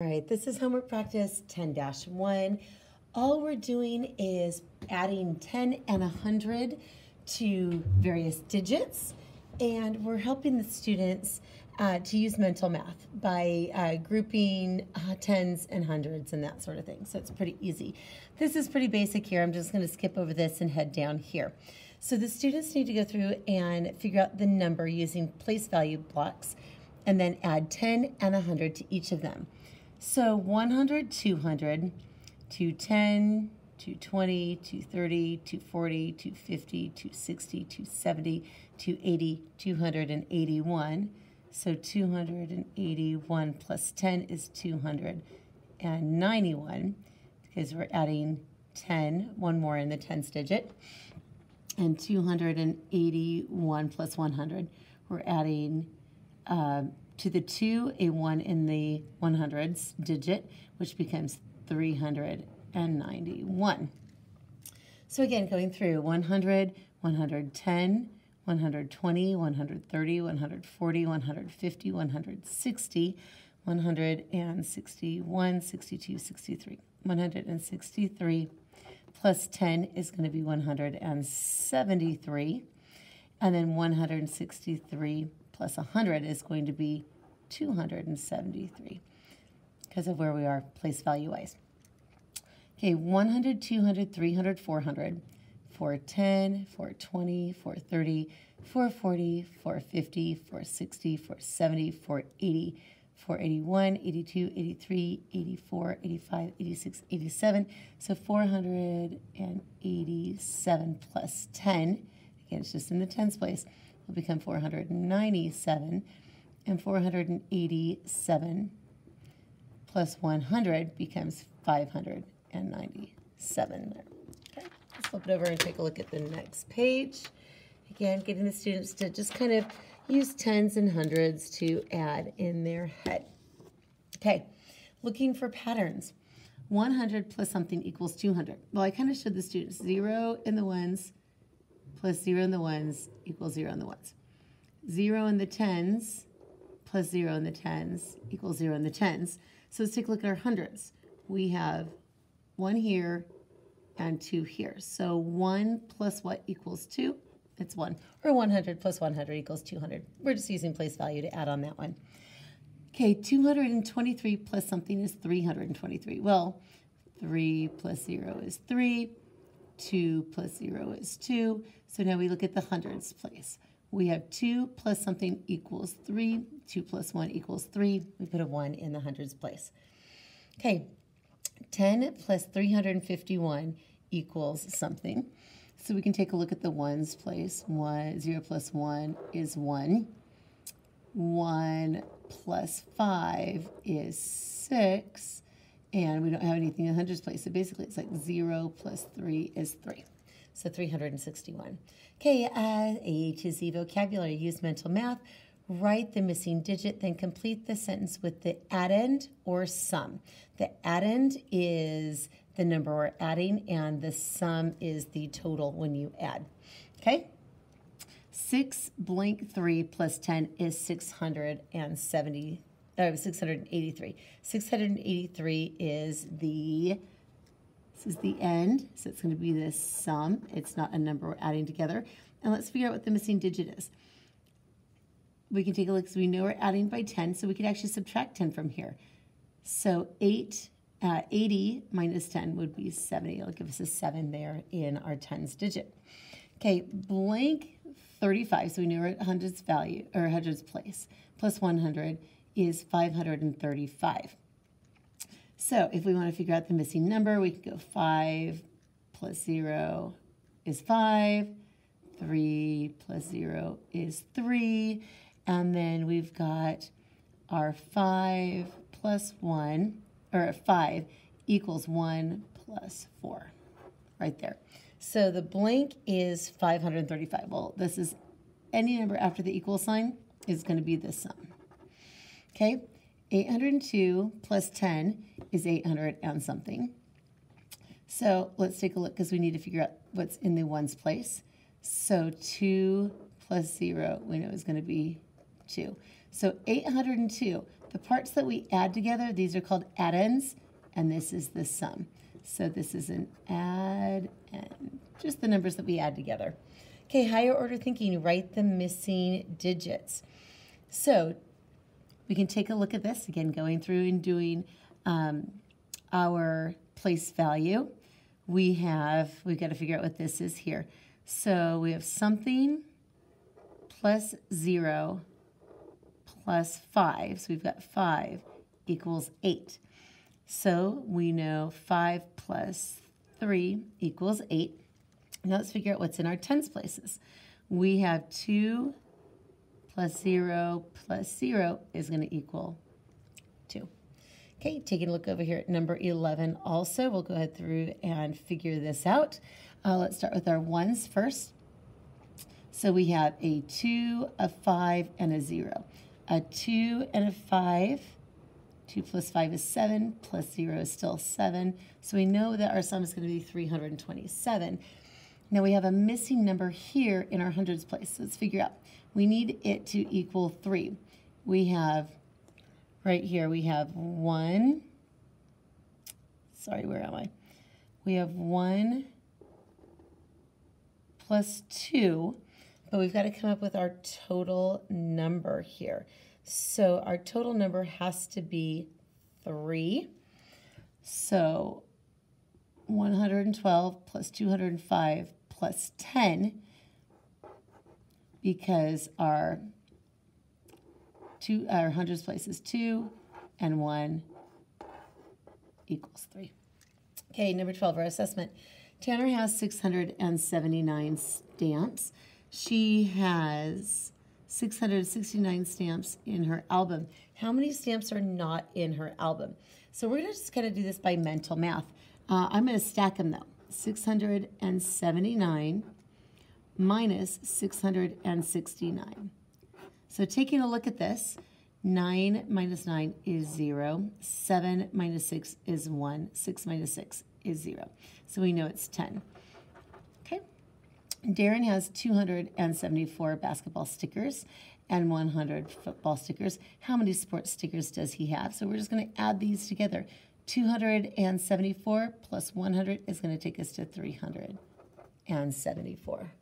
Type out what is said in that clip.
All right, this is homework practice 10-1. All we're doing is adding 10 and 100 to various digits, and we're helping the students to use mental math by grouping tens and hundreds and that sort of thing. So it's pretty easy. This is pretty basic here. I'm just going to skip over this and head down here. So the students need to go through and figure out the number using place value blocks and then add 10 and 100 to each of them. So 100, 200, 210, 220, 230, 240, 250, 260, 270, 280, 281. So 281 plus 10 is 291 because we're adding 10, one more in the tens digit. And 281 plus 100, we're adding to the 2, a 1 in the 100s digit, which becomes 391. So again, going through 100, 110, 120, 130, 140, 150, 160, 161, 62, 63. 163 plus 10 is going to be 173. And then 163 plus 100 is going to be 273 because of where we are place value wise. Okay, 100, 200, 300, 400, 410, 420, 430, 440, 450, 460, 470, 480, 481, 82, 83, 84, 85, 86, 87. So 487 plus 10, again, it's just in the tens place, will become 497, and 487 plus 100 becomes 597 there. Okay, let's flip it over and take a look at the next page. Again, getting the students to just kind of use tens and hundreds to add in their head. Okay, looking for patterns. 100 plus something equals 200. Well, I kind of showed the students 0 in the ones plus 0 in the ones equals 0 in the ones. 0 in the tens plus 0 in the tens equals 0 in the tens. So let's take a look at our hundreds. We have 1 here and 2 here. So 1 plus what equals 2? It's 1. Or 100 plus 100 equals 200. We're just using place value to add on that one. Okay, 223 plus something is 323. Well, 3 plus 0 is 3. 2 plus 0 is 2. So now we look at the hundreds place. We have 2 plus something equals 3. 2 plus 1 equals 3. We put a 1 in the hundreds place. Okay, 10 plus 351 equals something. So we can take a look at the ones place. 0 plus 1 is 1. 1 plus 5 is 6. And we don't have anything in the hundreds place. So basically it's like 0 plus 3 is 3. So 361. Okay, A to Z vocabulary. Use mental math. Write the missing digit, then complete the sentence with the addend or sum. The addend is the number we're adding, and the sum is the total when you add. Okay? 6 blank 3 plus 10 is 683. 683 is this is the end, so it's going to be the sum. It's not a number we're adding together. And let's figure out what the missing digit is. We can take a look, so we know we're adding by 10, so we can actually subtract 10 from here. So 80 minus 10 would be 70. It'll give us a 7 there in our tens digit. Okay, blank 35, so we know we're at hundreds value, or hundreds place, plus 100 is 535. So if we want to figure out the missing number, we can go 5 plus 0 is 5, 3 plus 0 is 3, and then we've got our 5 plus 1, or 5 equals 1 plus 4, right there. So the blank is 535. Well, this is any number after the equal sign is going to be the sum. Okay, 802 plus 10 is 800 and something. So let's take a look because we need to figure out what's in the ones place. So 2 plus 0 we know is going to be 2. So 802, The parts that we add together, these are called addends, and this is the sum. So this is an add and just the numbers that we add together. Okay, higher order thinking, write the missing digits. So we can take a look at this, again, going through and doing our place value. We've got to figure out what this is here. So we have something plus 0 plus 5. So we've got 5 equals 8. So we know 5 plus 3 equals 8. Now let's figure out what's in our tens places. We have 2 plus 0 plus 0 is going to equal 2. Okay, taking a look over here at number 11 also. We'll go ahead through and figure this out. Let's start with our ones first. So we have a 2, a 5, and a 0. A 2 and a 5. 2 plus 5 is 7, plus 0 is still 7. So we know that our sum is going to be 327. Now we have a missing number here in our hundreds place. So let's figure out. We need it to equal 3. We have, right here, we have 1. Sorry, where am I? We have 1 plus 2, but we've got to come up with our total number here. So our total number has to be 3. So 112 plus 205 plus 10, because our hundreds place is 2 and 1 equals 3. Okay, number 12, our assessment. Tanner has 679 stamps. She has 669 stamps in her album. How many stamps are not in her album? So we're going to just kind of do this by mental math. I'm going to stack them though. 679 minus 669. So taking a look at this, 9 minus 9 is 0. 7 minus 6 is 1. 6 minus 6 is 0. So we know it's 10. Okay. Darren has 274 basketball stickers and 100 football stickers. How many sports stickers does he have? So we're just going to add these together. 274 plus 100 is going to take us to 374.